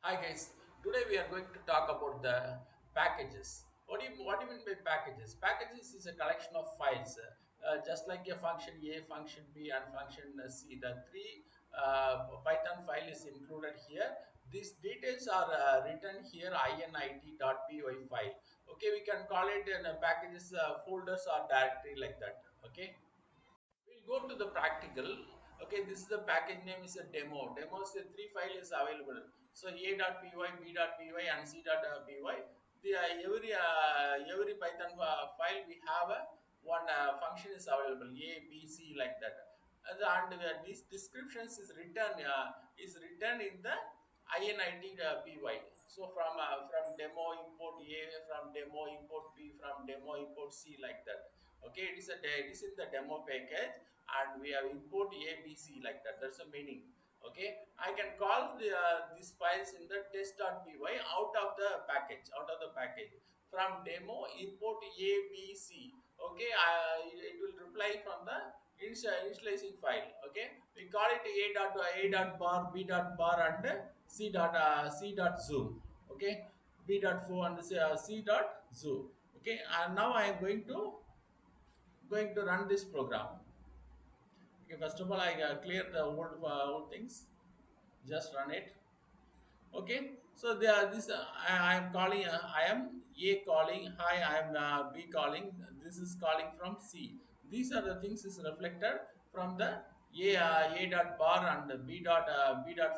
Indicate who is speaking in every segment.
Speaker 1: Hi guys, today we are going to talk about the packages. What do you mean by packages? Packages is a collection of files, just like a function A, function B, and function C. The three Python file is included here. These details are written here init.py file. Okay, we can call it in packages folders or directory like that. Okay. We'll go to the practical. Okay, this is the package name is a demo. Demos the three file is available. So a.py, b.py, and c.py. The every Python file we have one function is available. A, B, C like that. And these descriptions is written in the init.py. So from demo import A, from demo import B, from demo import C like that. Okay, it is in the demo package, and we have import ABC like that. That's the meaning. Okay, I can call these files in the test.py out of the package from demo import ABC. Okay, it will reply from the initializing file. Okay, we call it a dot bar, b dot bar, and c dot zoo. Okay, b dot foo and c dot zoo. Okay, and now I am going to run this program. Okay, first of all, I clear the old things. Just run it. Okay, so there this I am calling. I am A calling. Hi, I am B calling. This is calling from C. These are the things is reflected from the A dot bar and B dot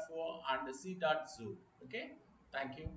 Speaker 1: four and C dot zoo. Okay, thank you.